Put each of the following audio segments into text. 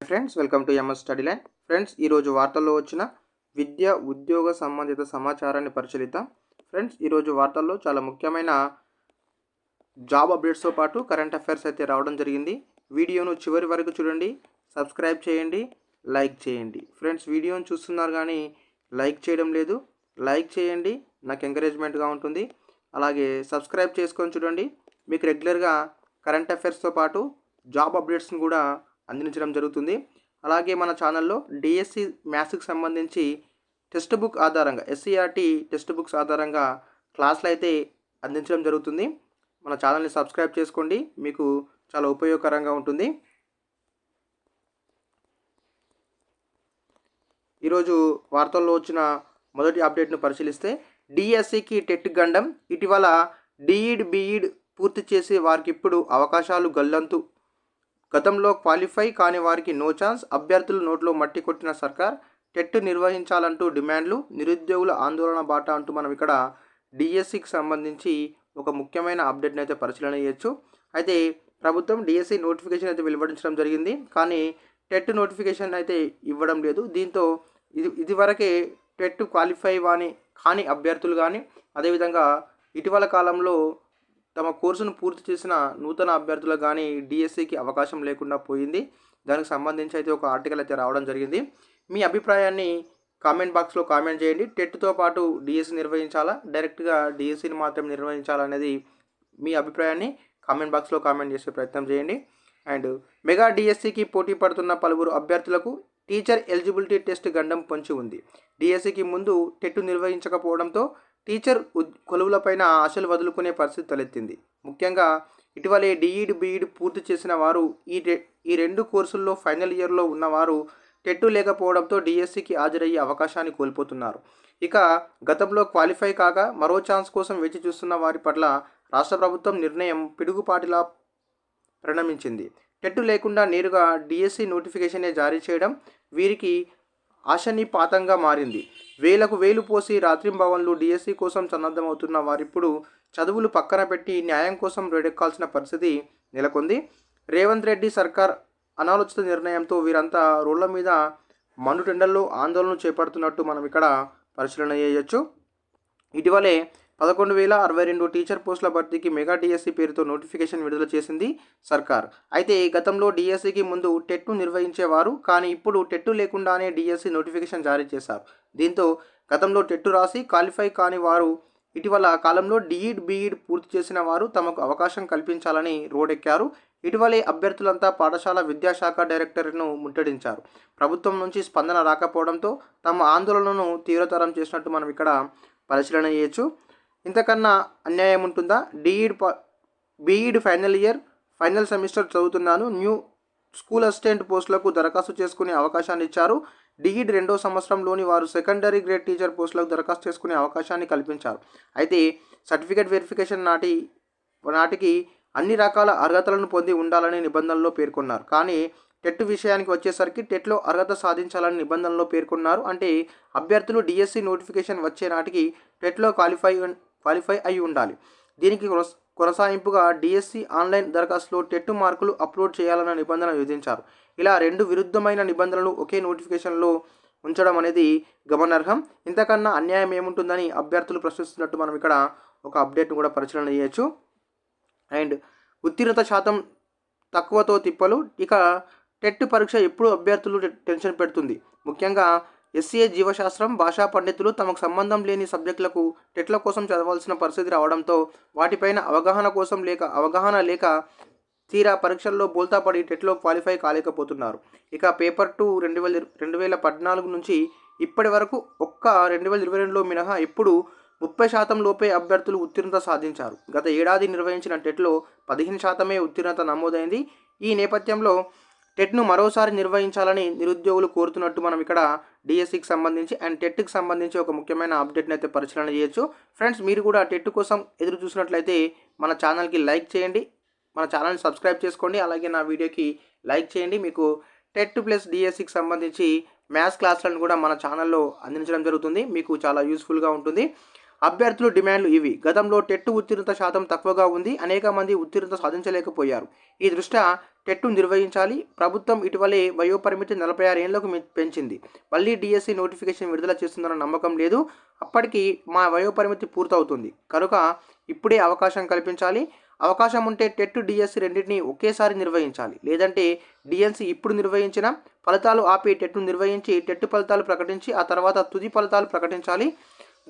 Friends, welcome to MS study line. Friends, ఈరోజు వార్తల్లో వచ్చిన విద్య ఉద్యోగ సంబంధిత సమాచారాన్ని పరిశీలిద్దాం. ఫ్రెండ్స్, ఈరోజు వార్తల్లో చాలా ముఖ్యమైన జాబ్ అప్డేట్స్తో పాటు కరెంట్ అఫైర్స్ అయితే రావడం జరిగింది. వీడియోను చివరి వరకు చూడండి, సబ్స్క్రైబ్ చేయండి, లైక్ చేయండి. ఫ్రెండ్స్, వీడియోను చూస్తున్నారు కానీ లైక్ చేయడం లేదు. లైక్ చేయండి, నాకు ఎంకరేజ్మెంట్గా ఉంటుంది. అలాగే సబ్స్క్రైబ్ చేసుకొని చూడండి. మీకు రెగ్యులర్గా కరెంట్ అఫైర్స్తో పాటు జాబ్ అప్డేట్స్ని కూడా అందించడం జరుగుతుంది. అలాగే మన ఛానల్లో డిఎస్సి మ్యాథ్స్కి సంబంధించి టెక్స్ట్ బుక్ ఆధారంగా ఎస్సీఆర్టీ టెక్స్ట్ బుక్స్ ఆధారంగా క్లాసులు అయితే అందించడం జరుగుతుంది. మన ఛానల్ని సబ్స్క్రైబ్ చేసుకోండి, మీకు చాలా ఉపయోగకరంగా ఉంటుంది. ఈరోజు వార్తల్లో వచ్చిన మొదటి అప్డేట్ను పరిశీలిస్తే డిఎస్సికి టెట్ గండం. ఇటీవల డిఈడ్ బిఈడ్ పూర్తి చేసి వారికి ఇప్పుడు అవకాశాలు గల్లంతు. గతంలో క్వాలిఫై కాని వారికి నో ఛాన్స్. అభ్యర్థులు నోట్లో మట్టి కొట్టిన సర్కార్. టెట్ నిర్వహించాలంటూ డిమాండ్లు. నిరుద్యోగుల ఆందోళన బాట అంటూ మనం ఇక్కడ డిఎస్సికి సంబంధించి ఒక ముఖ్యమైన అప్డేట్ని అయితే పరిశీలన చేయొచ్చు. అయితే ప్రభుత్వం డిఎస్సి నోటిఫికేషన్ అయితే వెలువడించడం జరిగింది, కానీ టెట్ నోటిఫికేషన్ అయితే ఇవ్వడం లేదు. దీంతో ఇదివరకే టెట్ క్వాలిఫై కాని అభ్యర్థులు కానీ, అదేవిధంగా ఇటీవల కాలంలో తమ కోర్సును పూర్తి చేసిన నూతన అభ్యర్థులకు కానీ డిఎస్సికి అవకాశం లేకుండా పోయింది. దానికి సంబంధించి అయితే ఒక ఆర్టికల్ అయితే రావడం జరిగింది. మీ అభిప్రాయాన్ని కామెంట్ బాక్స్లో కామెంట్ చేయండి. టెట్తో పాటు డిఎస్సి నిర్వహించాలా, డైరెక్ట్గా డిఎస్సిని మాత్రం నిర్వహించాలా అనేది మీ అభిప్రాయాన్ని కామెంట్ బాక్స్లో కామెంట్ చేసే ప్రయత్నం చేయండి. అండ్ మెగా డిఎస్సికి పోటీ పడుతున్న పలువురు అభ్యర్థులకు టీచర్ ఎలిజిబిలిటీ టెస్ట్ గండం పొంచి ఉంది. డిఎస్సికి ముందు టెట్ నిర్వహించకపోవడంతో టీచర్ కొలువులపైన ఆశలు వదులుకునే పరిస్థితి తలెత్తింది. ముఖ్యంగా ఇటీవలే డిఈడ్ బిఈడ్ పూర్తి చేసిన వారు, ఈ రెండు కోర్సుల్లో ఫైనల్ ఇయర్లో ఉన్నవారు టెట్ లేకపోవడంతో డిఎస్సికి హాజరయ్యే అవకాశాన్ని కోల్పోతున్నారు. ఇక గతంలో క్వాలిఫై కాగా మరో ఛాన్స్ కోసం వేచి చూస్తున్న వారి పట్ల రాష్ట్ర ప్రభుత్వం నిర్ణయం పిడుగుపాటిలా పరిణమించింది. టెట్ లేకుండా నేరుగా డిఎస్సి నోటిఫికేషనే జారీ చేయడం వీరికి ఆశనిపాతంగా మారింది. వేలకు వేలు పోసి రాత్రింబవన్లు డిఎస్సి కోసం సన్నద్ధమవుతున్న వారిప్పుడు చదువులు పక్కన పెట్టి న్యాయం కోసం రెడెక్కాల్సిన పరిస్థితి నెలకొంది. రేవంత్ రెడ్డి సర్కార్ అనాలోచిత నిర్ణయంతో వీరంతా రోడ్ల మీద మండుటెండల్లో ఆందోళన చేపడుతున్నట్టు మనం ఇక్కడ పరిశీలన చేయొచ్చు. ఇటీవలే 11,062 టీచర్ పోస్టుల భర్తీకి మెగా డిఎస్సి పేరుతో నోటిఫికేషన్ విడుదల చేసింది సర్కార్. అయితే గతంలో డిఎస్సికి ముందు టెట్ను నిర్వహించేవారు, కానీ ఇప్పుడు టెట్ లేకుండానే డిఎస్సి నోటిఫికేషన్ జారీ చేశారు. దీంతో గతంలో టెట్ రాసి క్వాలిఫై కాని వారు ఇటీవల కాలంలో డిఈడ్ బిఈడ్ పూర్తి చేసిన వారు తమకు అవకాశం కల్పించాలని రోడ్డెక్కారు. ఇటీవలే అభ్యర్థులంతా పాఠశాల విద్యాశాఖ డైరెక్టర్ను ముట్టడించారు. ప్రభుత్వం నుంచి స్పందన రాకపోవడంతో తమ ఆందోళనను తీవ్రతరం చేసినట్టు మనం ఇక్కడ పరిశీలన చేయొచ్చు. ఇంతకన్నా అన్యాయం ఉంటుందా? బిఈడ్ ఫైనల్ సెమిస్టర్ చదువుతున్నాను. న్యూ స్కూల్ అసిస్టెంట్ పోస్టులకు దరఖాస్తు చేసుకునే అవకాశాన్ని ఇచ్చారు. డిఈడ్ 2వ సంవత్సరంలోని వారు సెకండరీ గ్రేడ్ టీచర్ పోస్టులకు దరఖాస్తు చేసుకునే అవకాశాన్ని కల్పించారు. అయితే సర్టిఫికేట్ వెరిఫికేషన్ నాటికి అన్ని రకాల అర్హతలను పొంది ఉండాలని నిబంధనల్లో పేర్కొన్నారు. కానీ టెట్ విషయానికి వచ్చేసరికి టెట్లో అర్హత సాధించాలని నిబంధనలో పేర్కొన్నారు. అంటే అభ్యర్థులు డిఎస్సి నోటిఫికేషన్ వచ్చే నాటికి టెట్లో క్వాలిఫై అయి ఉండాలి. దీనికి కొనసాగింపుగా డిఎస్సి ఆన్లైన్ దరఖాస్తులో టెట్ మార్కులు అప్లోడ్ చేయాలన్న నిబంధన విధించారు. ఇలా రెండు విరుద్ధమైన నిబంధనలు ఒకే నోటిఫికేషన్లో ఉంచడం అనేది గమనార్హం. ఇంతకన్నా అన్యాయం ఏముంటుందని అభ్యర్థులు ప్రశ్నిస్తున్నట్టు మనం ఇక్కడ ఒక అప్డేట్ను కూడా పరిశీలన చేయొచ్చు. అండ్ ఉత్తీర్ణత శాతం తక్కువతో తిప్పలు. ఇక టెట్ పరీక్ష ఎప్పుడు అభ్యర్థులు టెన్షన్ పెడుతుంది. ముఖ్యంగా ఎస్సీఏ జీవశాస్త్రం, భాషా పండితులు తమకు సంబంధం లేని సబ్జెక్టులకు టెట్ల కోసం చదవాల్సిన పరిస్థితి రావడంతో వాటిపైన అవగాహన లేక తీరా పరీక్షల్లో బోల్తాపడి టెట్లో క్వాలిఫై కాలేకపోతున్నారు. ఇక పేపర్ 2 2014 నుంచి ఇప్పటి వరకు ఒక్క 2022లో మినహా ఎప్పుడు 30% లోపే అభ్యర్థులు ఉత్తీర్ణత సాధించారు. గత ఏడాది నిర్వహించిన టెట్లో 15% ఉత్తీర్ణత నమోదైంది. ఈ నేపథ్యంలో టెట్ను మరోసారి నిర్వహించాలని నిరుద్యోగులు కోరుతున్నట్టు మనం ఇక్కడ డిఎస్సికి సంబంధించి అండ్ టెట్కి సంబంధించి ఒక ముఖ్యమైన అప్డేట్ని అయితే పరిశీలన చేయొచ్చు. ఫ్రెండ్స్, మీరు కూడా టెట్ కోసం ఎదురు చూసినట్లయితే మన ఛానల్కి లైక్ చేయండి, మన ఛానల్ని సబ్స్క్రైబ్ చేసుకోండి, అలాగే నా వీడియోకి లైక్ చేయండి. మీకు టెట్ ప్లస్ డిఎస్సికి సంబంధించి మ్యాథ్స్ క్లాసులను కూడా మన ఛానల్లో అందించడం జరుగుతుంది. మీకు చాలా యూస్ఫుల్గా ఉంటుంది. అభ్యర్థులు డిమాండ్లు ఇవి. గతంలో టెట్ ఉత్తీర్ణత శాతం తక్కువగా ఉంది. అనేక మంది ఉత్తీర్ణత సాధించలేకపోయారు. ఈ దృష్ట్యా టెట్టు నిర్వహించాలి. ప్రభుత్వం ఇటీవలే వయోపరిమితి 46 ఏళ్లకు పెంచింది. మళ్ళీ డిఎస్సి నోటిఫికేషన్ విడుదల చేస్తుందన్న నమ్మకం లేదు. అప్పటికి మా వయోపరిమితి పూర్తవుతుంది. కనుక ఇప్పుడే అవకాశం కల్పించాలి. అవకాశం ఉంటే టెట్ డిఎస్సి రెండింటినీ ఒకేసారి నిర్వహించాలి. లేదంటే డిఎస్సి ఇప్పుడు నిర్వహించిన ఫలితాలు ఆపి టెట్ను నిర్వహించి టెట్ ఫలితాలు ప్రకటించి ఆ తర్వాత తుది ఫలితాలు ప్రకటించాలి.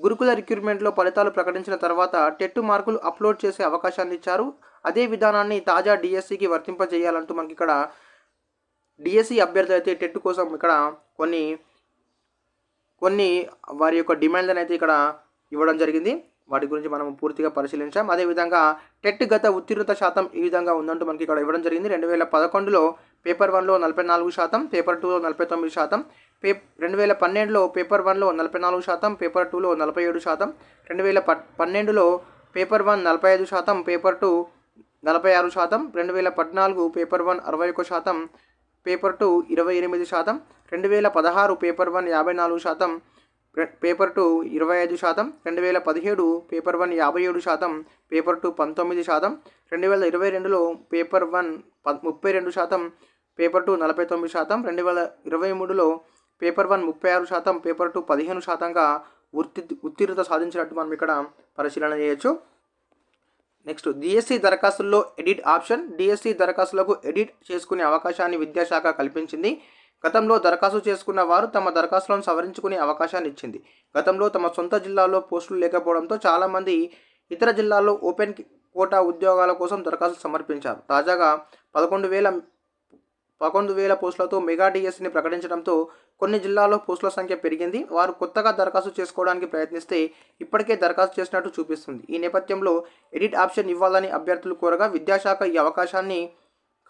గురుకుల రిక్రూట్మెంట్లో ఫలితాలు ప్రకటించిన తర్వాత టెట్ మార్కులు అప్లోడ్ చేసే అవకాశాన్ని ఇచ్చారు. అదే విధానాన్ని తాజా డిఎస్సికి వర్తింపజేయాలంటూ మనకి ఇక్కడ డిఎస్సి అభ్యర్థులు అయితే టెట్ కోసం ఇక్కడ కొన్ని వారి యొక్క డిమాండ్లను అయితే ఇక్కడ ఇవ్వడం జరిగింది. వాటి గురించి మనం పూర్తిగా పరిశీలించాం. అదేవిధంగా టెట్ గత ఉత్తీర్ణత శాతం ఈ విధంగా ఉందంటూ మనకి ఇక్కడ ఇవ్వడం జరిగింది. 2011లో పేపర్ 1లో 44%, పేపర్ 2లో 49%, 2012లో పేపర్ 1లో 44%, పేపర్ 2లో 47%, 2012లో paper 1 45%, paper 2 46%, 2014 paper 1 61%, paper 2 28%, 2016 paper 1 54%, paper 2 25%, 2017 paper 1 57%, paper 2 19%, 2022లో పేపర్ 1 32%, పేపర్ 2 49%, 2023లో పేపర్ 1 36%, పేపర్ 2 15%గా ఉత్తీర్ణత సాధించినట్టు మనం ఇక్కడ పరిశీలన చేయొచ్చు. నెక్స్ట్ డిఎస్సి దరఖాస్తుల్లో ఎడిట్ ఆప్షన్. డిఎస్సి దరఖాస్తులకు ఎడిట్ చేసుకునే అవకాశాన్ని విద్యాశాఖ కల్పించింది. గతంలో దరఖాస్తు చేసుకున్న వారు తమ దరఖాస్తులను సవరించుకునే అవకాశాన్ని ఇచ్చింది. గతంలో తమ సొంత జిల్లాలో పోస్టులు లేకపోవడంతో చాలామంది ఇతర జిల్లాల్లో ఓపెన్ కోటా ఉద్యోగాల కోసం దరఖాస్తు సమర్పించారు. తాజాగా 11,000 పోస్టులతో మెగా డిఎస్సిని ప్రకటించడంతో కొన్ని జిల్లాల్లో పోస్టుల సంఖ్య పెరిగింది. వారు కొత్తగా దరఖాస్తు చేసుకోవడానికి ప్రయత్నిస్తే ఇప్పటికే దరఖాస్తు చేసినట్టు చూపిస్తుంది. ఈ నేపథ్యంలో ఎడిట్ ఆప్షన్ ఇవ్వాలని అభ్యర్థులు కోరగా విద్యాశాఖ ఈ అవకాశాన్ని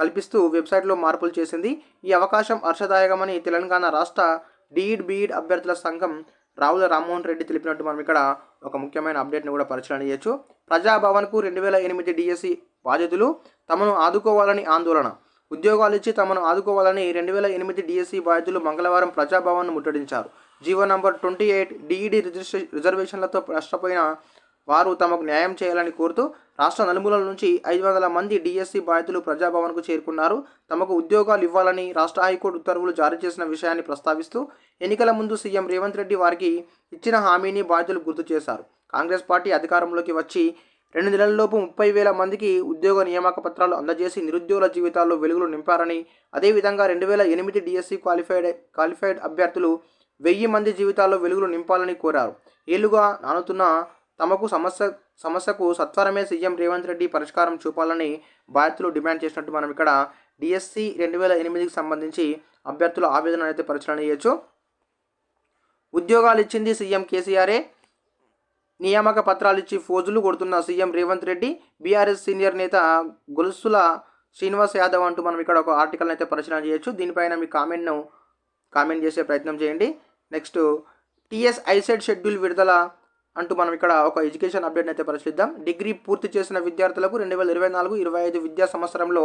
కల్పిస్తూ వెబ్సైట్లో మార్పులు చేసింది. ఈ అవకాశం హర్షదాయకమని తెలంగాణ రాష్ట్ర బీఈడ్ అభ్యర్థుల సంఘం రావుల రామ్మోహన్ రెడ్డి తెలిపినట్టు మనం ఇక్కడ ఒక ముఖ్యమైన అప్డేట్ని కూడా పరిశీలన చేయొచ్చు. ప్రజాభవన్కు 2008 డిఎస్సి బాధితులు తమను ఆదుకోవాలని ఆందోళన. ఉద్యోగాలు ఇచ్చి తమను ఆదుకోవాలని 2008 డిఎస్సి బాధితులు మంగళవారం ప్రజాభవన్ను ముట్టడించారు. జీవో నంబర్ 28 డిఈడి రిజర్వేషన్లతో నష్టపోయిన వారు తమకు న్యాయం చేయాలని కోరుతూ రాష్ట్ర నలుమూలల నుంచి 500 మంది డిఎస్సి బాధితులు ప్రజాభవన్కు చేరుకున్నారు. తమకు ఉద్యోగాలు ఇవ్వాలని రాష్ట్ర హైకోర్టు ఉత్తర్వులు జారీ చేసిన విషయాన్ని ప్రస్తావిస్తూ ఎన్నికల ముందు సీఎం రేవంత్ రెడ్డి వారికి ఇచ్చిన హామీని బాధితులు గుర్తు చేశారు. కాంగ్రెస్ పార్టీ అధికారంలోకి వచ్చి 2 నెలల్లోపు 30,000 మందికి ఉద్యోగ నియామక పత్రాలు అందజేసి నిరుద్యోగుల జీవితాల్లో వెలుగులు నింపారని, అదేవిధంగా 2008 డిఎస్సి క్వాలిఫైడ్ అభ్యర్థులు 1000 మంది జీవితాల్లో వెలుగులు నింపాలని కోరారు. ఏళ్లుగా నానుతున్న తమకు సమస్యకు సత్వరమే సీఎం రేవంత్ రెడ్డి పరిష్కారం చూపాలని బాధితులు డిమాండ్ చేసినట్టు మనం ఇక్కడ డిఎస్సి 2008కి సంబంధించి అభ్యర్థుల ఆవేదన అయితే పరిశీలన చేయొచ్చు. ఉద్యోగాలు ఇచ్చింది సీఎం కేసీఆరే, నియామక పత్రాలు ఇచ్చి ఫోజులు కొడుతున్న CM Revanth Reddy, BRS senior నేత గొలుసుల శ్రీనివాస్ యాదవ్ అంటూ మనం ఇక్కడ ఒక ఆర్టికల్ అయితే పరిశీలన చేయొచ్చు. దీనిపైన మీ కామెంట్ చేసే ప్రయత్నం చేయండి. నెక్స్ట్ టీఎస్ ఐసెట్ షెడ్యూల్ విడుదల అంటూ మనం ఇక్కడ ఒక ఎడ్యుకేషన్ అప్డేట్ అయితే పరిశీలిద్దాం. డిగ్రీ పూర్తి చేసిన విద్యార్థులకు 2024-25 విద్యా సంవత్సరంలో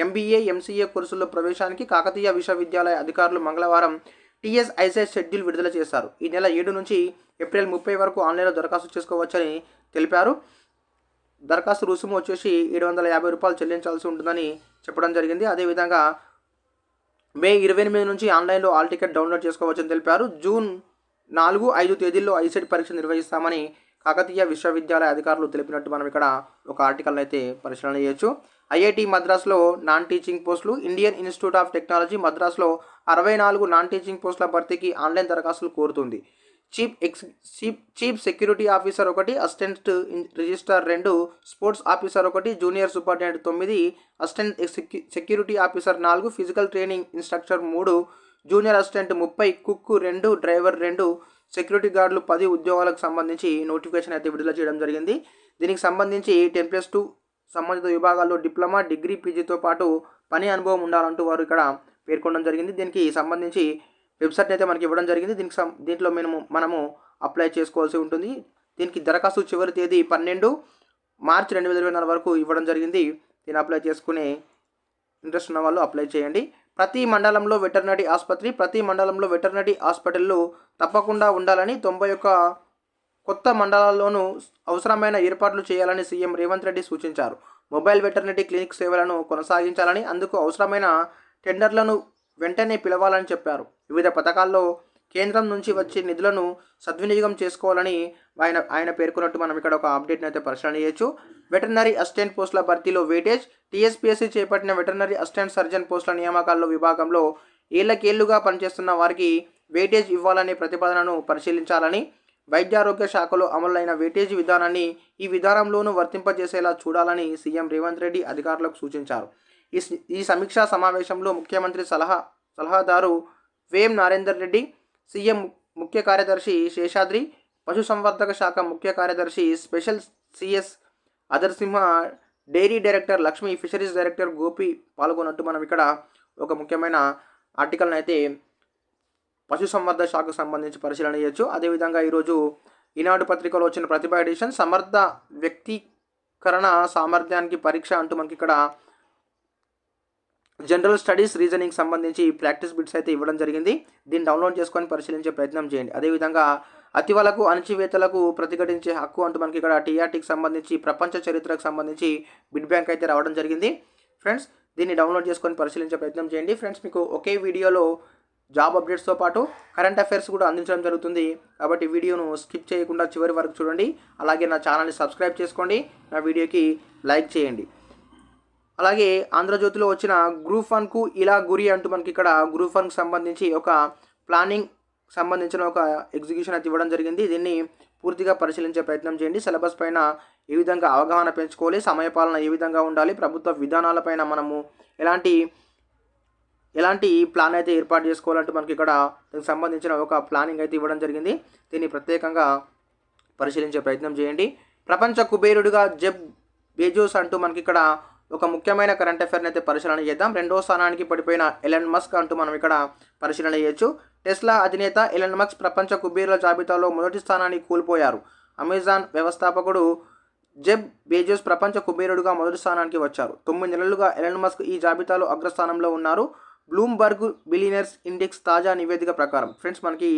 ఎంబీఏ, ఎంసీఏ కోర్సుల్లో ప్రవేశానికి కాకతీయ విశ్వవిద్యాలయ అధికారులు మంగళవారం టీఎస్ ఐసెట్ షెడ్యూల్ విడుదల చేశారు. ఈ నెల 7 నుంచి ఏప్రిల్ 30 వరకు ఆన్లైన్లో దరఖాస్తు చేసుకోవచ్చని తెలిపారు. దరఖాస్తు రుసుము వచ్చేసి 750 రూపాయలు చెల్లించాల్సి ఉంటుందని చెప్పడం జరిగింది. అదేవిధంగా మే 28 నుంచి ఆన్లైన్లో ఆల్ టికెట్ డౌన్లోడ్ చేసుకోవచ్చని తెలిపారు. జూన్ 4, 5 తేదీల్లో ఐసెట్ పరీక్ష నిర్వహిస్తామని కాకతీయ విశ్వవిద్యాలయ అధికారులు తెలిపినట్టు మనం ఇక్కడ ఒక ఆర్టికల్ అయితే పరిశీలన చేయొచ్చు. ఐఐటి మద్రాస్లో నాన్ టీచింగ్ పోస్టులు. ఇండియన్ ఇన్స్టిట్యూట్ ఆఫ్ టెక్నాలజీ మద్రాస్లో 64 నాన్ టీచింగ్ పోస్టుల భర్తీకి ఆన్లైన్ దరఖాస్తులు కోరుతుంది. Chief security officer 1, assistant registrar 2, sports officer 1, junior superintendent 9, assistant security officer 4, physical training instructor 3, junior assistant 30, cook 2, driver 2, security గార్డులు 10 ఉద్యోగాలకు సంబంధించి నోటిఫికేషన్ అయితే విడుదల చేయడం జరిగింది. దీనికి సంబంధించి 10+2 సంబంధిత విభాగాల్లో డిప్లొమా, డిగ్రీ, పీజీతో పాటు పని అనుభవం ఉండాలంటూ వారు ఇక్కడ పేర్కొనడం జరిగింది. దీనికి సంబంధించి వెబ్సైట్ అయితే మనకి ఇవ్వడం జరిగింది. దీంట్లో మనము అప్లై చేసుకోవాల్సి ఉంటుంది. దీనికి దరఖాస్తు చివరి తేదీ 12 మార్చి 2024 వరకు ఇవ్వడం జరిగింది. దీన్ని అప్లై చేసుకునే ఇంట్రెస్ట్ ఉన్న వాళ్ళు అప్లై చేయండి. ప్రతి మండలంలో వెటర్నరీ ఆసుపత్రి. ప్రతి మండలంలో వెటర్నరీ హాస్పిటళ్ళు తప్పకుండా ఉండాలని 91 కొత్త మండలాల్లోనూ అవసరమైన ఏర్పాట్లు చేయాలని సీఎం రేవంత్ రెడ్డి సూచించారు. మొబైల్ వెటర్నరీ క్లినిక్ సేవలను కొనసాగించాలని, అందుకు అవసరమైన టెండర్లను వెంటనే పిలవాలని చెప్పారు. వివిధ పథకాల్లో కేంద్రం నుంచి వచ్చే నిధులను సద్వినియోగం చేసుకోవాలని ఆయన పేర్కొన్నట్టు మనం ఇక్కడ ఒక అప్డేట్ని అయితే పరిశీలన చేయొచ్చు. వెటర్నరీ అసిస్టెంట్ పోస్టుల భర్తీలో వెయిటేజ్. టీఎస్పీఎస్సీ చేపట్టిన వెటర్నరీ అసిస్టెంట్ సర్జన్ పోస్టుల నియామకాల్లో విభాగంలో ఏళ్లకేళ్లుగా పనిచేస్తున్న వారికి వెయిటేజ్ ఇవ్వాలనే ప్రతిపాదనను పరిశీలించాలని, వైద్యారోగ్య శాఖలో అమలైన వెయిటేజీ విధానాన్ని ఈ విధానంలోనూ వర్తింపజేసేలా చూడాలని సీఎం రేవంత్ రెడ్డి అధికారులకు సూచించారు. ఈ సమీక్షా సమావేశంలో ముఖ్యమంత్రి సలహాదారు వేం నరేందర్ రెడ్డి, సీఎం ముఖ్య కార్యదర్శి శేషాద్రి, పశుసంవర్ధక శాఖ ముఖ్య కార్యదర్శి special CS Adarsimha, dairy director Lakshmi, fisheries director Gopi పాల్గొన్నట్టు మనం ఇక్కడ ఒక ముఖ్యమైన ఆర్టికల్ని అయితే పశుసంవర్ధక శాఖకు సంబంధించి పరిశీలన చేయొచ్చు. అదేవిధంగా ఈరోజు ఈనాడు పత్రికలో వచ్చిన ప్రతిభా ఎడిషన్ సమర్థ వ్యక్తీకరణ సామర్థ్యానికి పరీక్ష అంటూ మనకి ఇక్కడ జనరల్ స్టడీస్ రీజనింగ్ సంబంధించి ప్రాక్టీస్ బిట్స్ అయితే ఇవ్వడం జరిగింది. దీన్ని డౌన్లోడ్ చేసుకొని పరిశీలించే ప్రయత్నం చేయండి. అదేవిధంగా అతివలకు అణచివేతలకు ప్రతిఘటించే హక్కు అంటూ మనకి ఇక్కడ టీఆర్టీకి సంబంధించి ప్రపంచ చరిత్రకు సంబంధించి బిడ్ బ్యాంక్ అయితే రావడం జరిగింది. ఫ్రెండ్స్, దీన్ని డౌన్లోడ్ చేసుకొని పరిశీలించే ప్రయత్నం చేయండి. ఫ్రెండ్స్, మీకు ఒకే వీడియోలో జాబ్ అప్డేట్స్తో పాటు కరెంట్ అఫైర్స్ కూడా అందించడం జరుగుతుంది. కాబట్టి వీడియోను స్కిప్ చేయకుండా చివరి వరకు చూడండి. అలాగే నా ఛానల్ని సబ్స్క్రైబ్ చేసుకోండి, నా వీడియోకి లైక్ చేయండి. అలాగే ఆంధ్రజ్యోతిలో వచ్చిన గ్రూప్ 1కు ఇలా గురి అంటూ మనకి ఇక్కడ గ్రూప్ 1కి సంబంధించి ఒక ప్లానింగ్ సంబంధించిన ఒక ఎగ్జిక్యూషన్ అయితే ఇవ్వడం జరిగింది. దీన్ని పూర్తిగా పరిశీలించే ప్రయత్నం చేయండి. సిలబస్ పైన ఏ విధంగా అవగాహన పెంచుకోవాలి, సమయపాలన ఏ విధంగా ఉండాలి, ప్రభుత్వ విధానాలపైన మనము ఎలాంటి ప్లాన్ అయితే ఏర్పాటు చేసుకోవాలంటూ మనకి ఇక్కడ దీనికి సంబంధించిన ఒక ప్లానింగ్ అయితే ఇవ్వడం జరిగింది. దీన్ని ప్రత్యేకంగా పరిశీలించే ప్రయత్నం చేయండి. ప్రపంచ కుబేరుడిగా జెఫ్ బెజోస్ అంటూ మనకి ఇక్కడ ఒక ముఖ్యమైన కరెంట్ అఫైర్ని అయితే పరిశీలన చేద్దాం. 2వ స్థానానికి పడిపోయిన ఎలన్ మస్క్ అంటూ మనం ఇక్కడ పరిశీలన చేయొచ్చు. టెస్లా అధినేత ఎలన్ మస్క్ ప్రపంచ కుబేరుల జాబితాలో మొదటి స్థానాన్ని కోల్పోయారు. అమెజాన్ వ్యవస్థాపకుడు జెఫ్ బెజోస్ ప్రపంచ కుబేరుడుగా మొదటి స్థానానికి వచ్చారు. 9 నెలలుగా ఎలన్ మస్క్ ఈ జాబితాలో అగ్రస్థానంలో ఉన్నారు. బ్లూంబర్గ్ బిలియనర్స్ ఇండెక్స్ తాజా నివేదిక ప్రకారం, ఫ్రెండ్స్, మనకి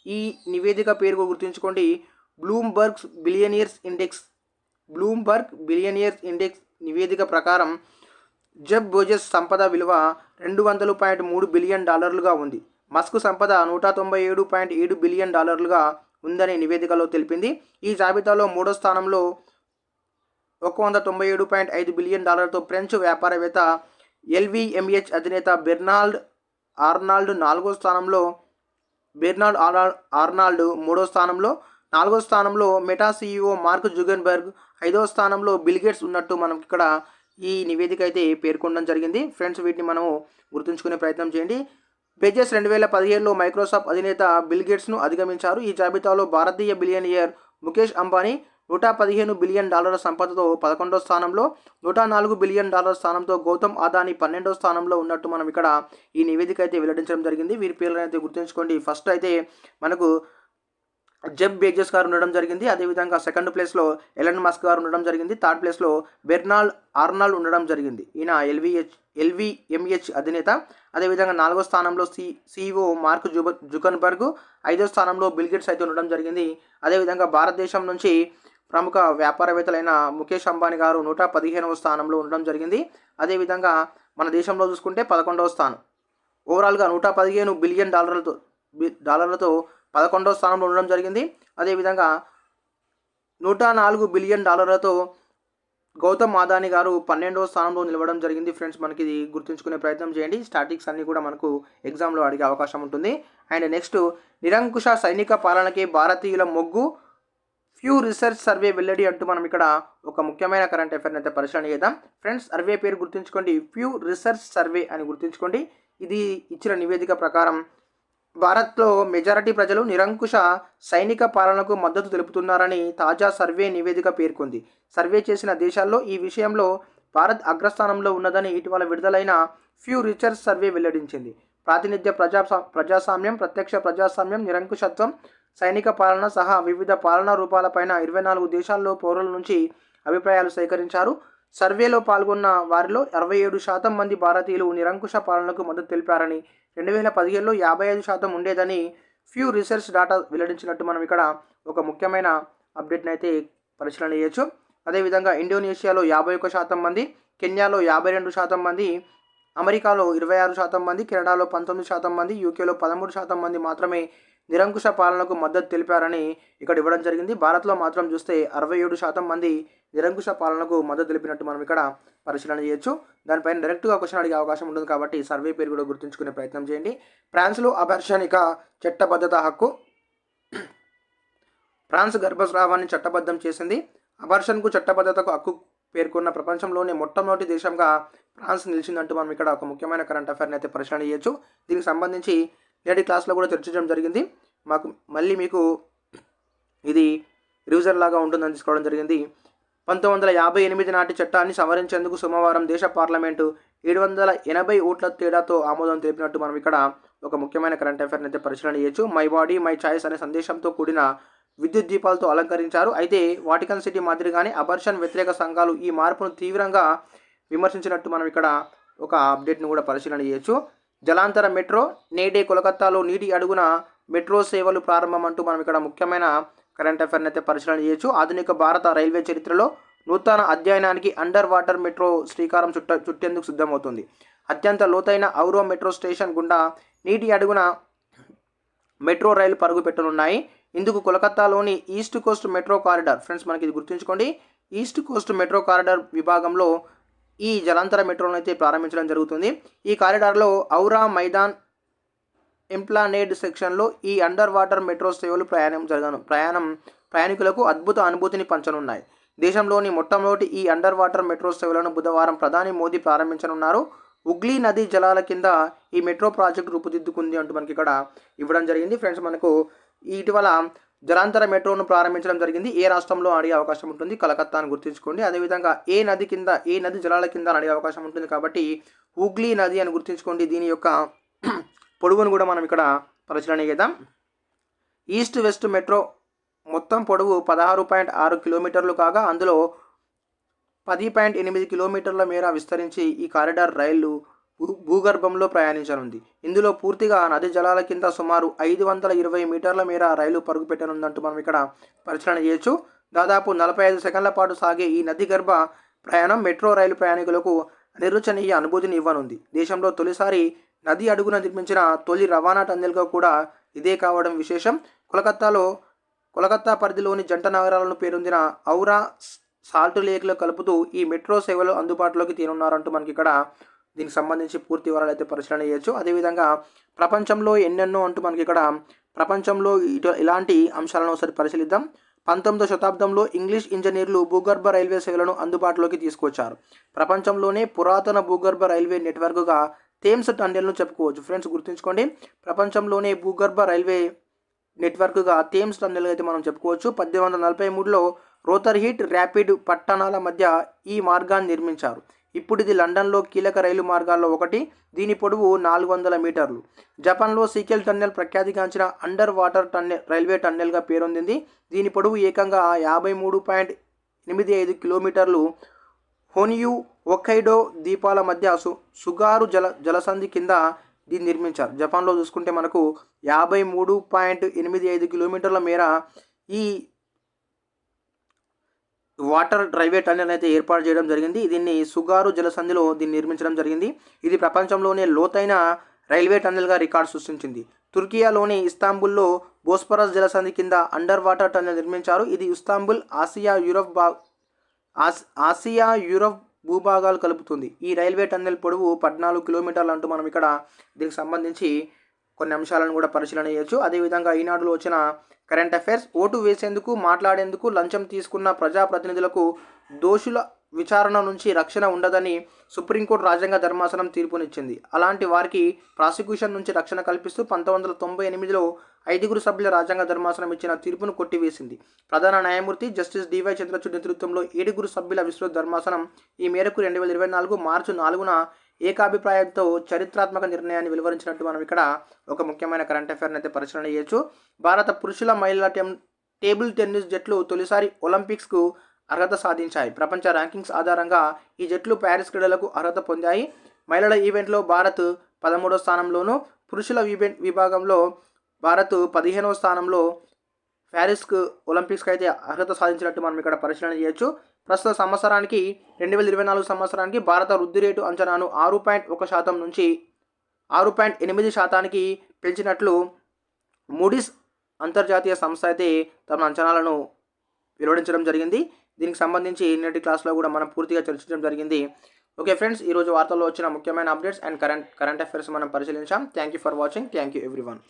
ఈ నివేదిక పేరు గుర్తుంచుకోండి. బ్లూంబర్గ్ బిలియనియర్స్ ఇండెక్స్ నివేదిక ప్రకారం జెఫ్ బెజోస్ సంపద విలువ $200.3 బిలియన్ ఉంది. మస్క్ సంపద $197.7 బిలియన్ ఉందని నివేదికలో తెలిపింది. ఈ జాబితాలో 3వ స్థానంలో $197.5 బిలియన్ ఫ్రెంచ్ వ్యాపారవేత్త ఎల్వీఎంహెచ్ అధినేత బెర్నార్డ్ ఆర్నాల్డ్ 4వ స్థానంలో, ఆర్నాల్డ్ 3వ స్థానంలో, 4వ స్థానంలో మెటా సీఈఓ మార్క్ జుగన్బర్గ్, 5వ స్థానంలో బిల్ గేట్స్ ఉన్నట్టు మనకి ఇక్కడ ఈ నివేదిక అయితే పేర్కొనడం జరిగింది. ఫ్రెండ్స్, వీటిని మనము గుర్తుంచుకునే ప్రయత్నం చేయండి. బెజోస్ 2017లో మైక్రోసాఫ్ట్ అధినేత బిల్ గేట్స్ను అధిగమించారు. ఈ జాబితాలో భారతీయ బిలియనియర్ ముఖేష్ అంబానీ $115 బిలియన్ సంపదతో 11వ స్థానంలో, $104 బిలియన్ స్థానంతో గౌతమ్ అదానీ 12వ స్థానంలో ఉన్నట్టు మనం ఇక్కడ ఈ నివేదిక అయితే వెల్లడించడం జరిగింది. వీరి పేర్లను అయితే గుర్తుంచుకోండి. ఫస్ట్ అయితే మనకు జెఫ్ బెజోస్ గారు ఉండడం జరిగింది. అదేవిధంగా సెకండ్ ప్లేస్లో ఎలన్ మస్క్ గారు ఉండడం జరిగింది. థర్డ్ ప్లేస్లో బెర్నార్డ్ ఆర్నాల్డ్ ఉండడం జరిగింది. ఈయన ఎల్వీఎంహెచ్ అధినేత. అదేవిధంగా 4వ స్థానంలో సీఈఓ మార్క్ జుకన్బర్గ్, 5వ స్థానంలో బిల్ గేట్స్ అయితే ఉండడం జరిగింది. అదేవిధంగా భారతదేశం నుంచి ప్రముఖ వ్యాపారవేత్తలైన ముఖేష్ అంబానీ గారు 115వ స్థానంలో ఉండడం జరిగింది. అదేవిధంగా మన దేశంలో చూసుకుంటే 11వ స్థానం. ఓవరాల్గా $115 బిలియన్ డాలర్లతో 11వ స్థానంలో ఉండడం జరిగింది. అదేవిధంగా $104 బిలియన్ గౌతమ్ అదానీ గారు 12వ స్థానంలో నిలవడం జరిగింది. ఫ్రెండ్స్, మనకి ఇది గుర్తుంచుకునే ప్రయత్నం చేయండి. స్టాటిక్స్ అన్నీ కూడా మనకు ఎగ్జామ్లో అడిగే అవకాశం ఉంటుంది. అండ్ నెక్స్ట్, నిరంకుశ సైనిక పాలనకి భారతీయుల మొగ్గు, ఫ్యూ రీసెర్చ్ సర్వే వెల్లడి అంటూ మనం ఇక్కడ ఒక ముఖ్యమైన కరెంట్ అఫైర్ని అయితే పరిశీలన చేద్దాం. ఫ్రెండ్స్, సర్వే పేరు గుర్తుంచుకోండి, ఫ్యూ రీసెర్చ్ సర్వే అని గుర్తుంచుకోండి. ఇది ఇచ్చిన నివేదిక ప్రకారం భారత్లో మెజారిటీ ప్రజలు నిరంకుశ సైనిక పాలనకు మద్దతు తెలుపుతున్నారని తాజా సర్వే నివేదిక పేర్కొంది. సర్వే చేసిన దేశాల్లో ఈ విషయంలో భారత్ అగ్రస్థానంలో ఉన్నదని ఇటీవల విడుదలైన ఫ్యూ రీసెర్చ్ సర్వే వెల్లడించింది. ప్రాతినిధ్య ప్రజాస్వామ్యం, ప్రత్యక్ష ప్రజాస్వామ్యం, నిరంకుశత్వం, సైనిక పాలన సహా వివిధ పాలనా రూపాలపైన 24 దేశాల్లో పౌరుల నుంచి అభిప్రాయాలు సేకరించారు. సర్వేలో పాల్గొన్న వారిలో 67% మంది భారతీయులు నిరంకుశ పాలనకు మద్దతు తెలిపారని, 2017లో 55% ఉండేదని ఫ్యూ రీసెర్చ్ డేటా వెల్లడించినట్టు మనం ఇక్కడ ఒక ముఖ్యమైన అప్డేట్ని అయితే పరిశీలన చేయొచ్చు. అదేవిధంగా ఇండోనేషియాలో 51% మంది, కెన్యాలో 52% మంది, అమెరికాలో 26% మంది, కెనడాలో 19% మంది, యూకేలో 13% మంది మాత్రమే నిరంకుశ పాలనకు మద్దతు తెలిపారని ఇక్కడ ఇవ్వడం జరిగింది. భారత్లో మాత్రం చూస్తే 67% మంది నిరంకుశ పాలనకు మద్దతు తెలిపినట్టు మనం ఇక్కడ పరిశీలన చేయొచ్చు. దానిపైన డైరెక్ట్గా క్వశ్చన్ అడిగే అవకాశం ఉంటుంది కాబట్టి సర్వే పేరు కూడా గుర్తుంచుకునే ప్రయత్నం చేయండి. ఫ్రాన్స్లో అబార్షన్ ఇక చట్టబద్ధత హక్కు. ఫ్రాన్స్ గర్భస్రావాన్ని చట్టబద్ధం చేసింది. అబార్షన్కు చట్టబద్ధతకు హక్కు పేర్కొన్న ప్రపంచంలోనే మొట్టమొదటి దేశంగా ఫ్రాన్స్ నిలిచిందంటూ మనం ఇక్కడ ఒక ముఖ్యమైన కరెంట్ అఫైర్ని అయితే పరిశీలన చేయొచ్చు. దీనికి సంబంధించి నేటి క్లాస్లో కూడా చర్చించడం జరిగింది. మళ్ళీ మీకు ఇది రివిజన్ లాగా ఉంటుందని తీసుకోవడం జరిగింది. 1958 నాటి చట్టాన్ని సవరించేందుకు సోమవారం దేశ పార్లమెంటు 780 ఓట్ల తేడాతో ఆమోదం తెలిపినట్టు మనం ఇక్కడ ఒక ముఖ్యమైన కరెంట్ అఫైర్ని అయితే పరిశీలన చేయొచ్చు. మై బాడీ మై చాయిస్ అనే సందేశంతో కూడిన విద్యుత్ దీపాలతో అలంకరించారు. అయితే వాటికన్ సిటీ మాదిరిగానే అబార్షన్ వ్యతిరేక సంఘాలు ఈ మార్పును తీవ్రంగా విమర్శించినట్టు మనం ఇక్కడ ఒక అప్డేట్ను కూడా పరిశీలన చేయొచ్చు. జలాంతర మెట్రో నేడే కోలకత్తాలో నీటి అడుగున మెట్రో సేవలు ప్రారంభం అంటూ మనం ఇక్కడ ముఖ్యమైన కరెంట్ అఫైర్ని అయితే పరిశీలన చేయొచ్చు. ఆధునిక భారత రైల్వే చరిత్రలో నూతన అధ్యయనానికి అండర్ వాటర్ మెట్రో శ్రీకారం చుట్టేందుకు సిద్ధమవుతుంది. అత్యంత లోతైన ఔరో మెట్రో స్టేషన్ గుండా నీటి అడుగున మెట్రో రైలు పరుగు పెట్టనున్నాయి. ఇందుకు కోలకత్తాలోని east coast metro corridor, friends మనకి ఇది గుర్తుంచుకోండి, ఈస్ట్ కోస్ట్ మెట్రో కారిడార్ విభాగంలో ఈ జలాంతర మెట్రోను అయితే ప్రారంభించడం జరుగుతుంది. ఈ కారిడార్లో ఔరా మైదాన్ ఎంప్లానేడ్ సెక్షన్లో ఈ అండర్ వాటర్ మెట్రో సేవలు ప్రయాణికులకు అద్భుత అనుభూతిని పంచనున్నాయి. దేశంలోని మొట్టమొదటి ఈ అండర్ వాటర్ మెట్రో సేవలను బుధవారం ప్రధాని మోదీ ప్రారంభించనున్నారు. ఉగ్లీ నదీ జలాల కింద ఈ మెట్రో ప్రాజెక్టు రూపుదిద్దుకుంది అంటూ మనకి ఇక్కడ ఇవ్వడం జరిగింది. ఫ్రెండ్స్ మనకు ఇటీవల జలాంతర మెట్రోను ప్రారంభించడం జరిగింది. ఏ రాష్ట్రంలో అడిగే అవకాశం ఉంటుంది? కలకత్తా అని గుర్తుంచుకోండి. అదేవిధంగా ఏ నది జలాల కింద అడిగే అవకాశం ఉంటుంది కాబట్టి ఉగ్లీ నది అని గుర్తుంచుకోండి. దీని యొక్క పొడవును కూడా మనం ఇక్కడ పరిశీలన చేద్దాం. ఈస్ట్ వెస్ట్ మెట్రో మొత్తం పొడవు 16.6 కిలోమీటర్లు కాగా అందులో 10.8 కిలోమీటర్ల మేర విస్తరించి ఈ కారిడార్ రైలు భూగర్భంలో ప్రయాణించనుంది. ఇందులో పూర్తిగా నది జలాల కింద సుమారు 520 మీటర్ల మేర రైలు పరుగు పెట్టనుందంటూ మనం ఇక్కడ పరిశీలన చేయొచ్చు. దాదాపు 45 సెకండ్ల పాటు సాగే ఈ నది గర్భ ప్రయాణం మెట్రో రైలు ప్రయాణికులకు నిర్వచనీయ అనుభూతిని ఇవ్వనుంది. దేశంలో తొలిసారి నది అడుగున నిర్మించిన తొలి రవాణా టన్నెల్గా కూడా ఇదే కావడం విశేషం. కోలకత్తా పరిధిలోని జంట నగరాలను పేరొందిన ఔరా సాల్ట్ లేక్లో కలుపుతూ ఈ మెట్రో సేవలు అందుబాటులోకి తీనున్నారంటూ మనకి ఇక్కడ దీనికి సంబంధించి పూర్తి వివరాలు అయితే పరిశీలన చేయొచ్చు. అదేవిధంగా ప్రపంచంలో ఎన్నెన్నో అంటూ మనకి ఇక్కడ ప్రపంచంలో ఇలాంటి అంశాలను ఒకసారి పరిశీలిద్దాం. 19వ శతాబ్దంలో ఇంగ్లీష్ ఇంజనీర్లు భూగర్భ రైల్వే సేవలను అందుబాటులోకి తీసుకొచ్చారు. ప్రపంచంలోనే పురాతన భూగర్భ రైల్వే నెట్వర్క్గా థేమ్స్ టన్నెల్ను చెప్పుకోవచ్చు. ఫ్రెండ్స్ గుర్తుంచుకోండి, ప్రపంచంలోనే భూగర్భ రైల్వే నెట్వర్క్గా థేమ్స్ టన్నెల్ అయితే మనం చెప్పుకోవచ్చు. 1843లో రోతర్ హీట్ ర్యాపిడ్ పట్టణాల మధ్య ఈ మార్గాన్ని నిర్మించారు. ఇప్పుడు ఇది లండన్లో కీలక రైలు మార్గాల్లో ఒకటి. దీని పొడవు 400 మీటర్లు. జపాన్లో సీకెల్ టన్నెల్ ప్రఖ్యాతిగాంచిన అండర్ వాటర్ రైల్వే టన్నెల్గా పేరొందింది. దీని పొడవు ఏకంగా 53.85 కిలోమీటర్లు. హోన్యూ ఒక్కైడో ద్వీపాల మధ్య సుగారు జలసంధి కింద దీన్ని నిర్మించారు. జపాన్లో చూసుకుంటే మనకు 53.85 కిలోమీటర్ల మేర ఈ వాటర్ రైల్వే టన్నెల్ అయితే ఏర్పాటు చేయడం జరిగింది. దీన్ని సుగారు జలసంధిలో దీన్ని నిర్మించడం జరిగింది. ఇది ప్రపంచంలోనే లోతైన రైల్వే టన్నెల్గా రికార్డు సృష్టించింది. తుర్కియాలోని ఇస్తాంబుల్లో బోస్పరస్ జలసంధి కింద అండర్ వాటర్ టన్నెల్ నిర్మించారు. ఇది ఇస్తాంబుల్ ఆసియా యూరప్ భూభాగాలు కలుపుతుంది. ఈ రైల్వే టన్నెల్ పొడవు 14 కిలోమీటర్లు అంటూ మనం ఇక్కడ దీనికి సంబంధించి కొన్ని అంశాలను కూడా పరిశీలన చేయొచ్చు. అదేవిధంగా ఈనాడులో వచ్చిన కరెంట్ అఫైర్స్, ఓటు వేసేందుకు మాట్లాడేందుకు లంచం తీసుకున్న ప్రజాప్రతినిధులకు దోషుల విచారణ నుంచి రక్షణ ఉండదని సుప్రీంకోర్టు రాజ్యాంగ ధర్మాసనం తీర్పునిచ్చింది. అలాంటి వారికి ప్రాసిక్యూషన్ నుంచి రక్షణ కల్పిస్తూ 1998లో 5 సభ్యుల రాజ్యాంగ ధర్మాసనం ఇచ్చిన తీర్పును కొట్టివేసింది. ప్రధాన న్యాయమూర్తి జస్టిస్ డివై చంద్రచూడ్ నేతృత్వంలో 7 సభ్యుల విస్తృత ధర్మాసనం ఈ మేరకు 2024 మార్చి 4న ఏకాభిప్రాయంతో చరిత్రాత్మక నిర్ణయాన్ని వెలువరించినట్టు మనం ఇక్కడ ఒక ముఖ్యమైన కరెంట్ అఫైర్ని అయితే పరిశీలన చేయొచ్చు. భారత పురుషుల మహిళల టేబుల్ టెన్నిస్ జట్లు తొలిసారి ఒలింపిక్స్కు అర్హత సాధించాయి. ప్రపంచ ర్యాంకింగ్స్ ఆధారంగా ఈ జట్లు ప్యారిస్ క్రీడలకు అర్హత పొందాయి. మహిళల ఈవెంట్లో భారత్ 13వ స్థానంలోనూ, పురుషుల విభాగంలో భారత్ 15వ స్థానంలో ప్యారిస్కు ఒలింపిక్స్కి అయితే అర్హత సాధించినట్టు మనం ఇక్కడ పరిశీలన చేయొచ్చు. ప్రస్తుత సంవత్సరానికి 2024 సంవత్సరానికి భారత వృద్ధి రేటు అంచనాను 6.1% నుంచి 6.8% పెంచినట్లు మూడీస్ అంతర్జాతీయ సంస్థ అయితే తమ అంచనాలను వెలువడించడం జరిగింది. దీనికి సంబంధించి నిన్నటి క్లాస్లో కూడా మనం పూర్తిగా చర్చించడం జరిగింది. ఓకే ఫ్రెండ్స్, ఈరోజు వార్తల్లో వచ్చిన ముఖ్యమైన అప్డేట్స్ అండ్ కరెంట్ అఫైర్స్ మనం పరిశీలించాం. Thank you for watching. Thank you everyone.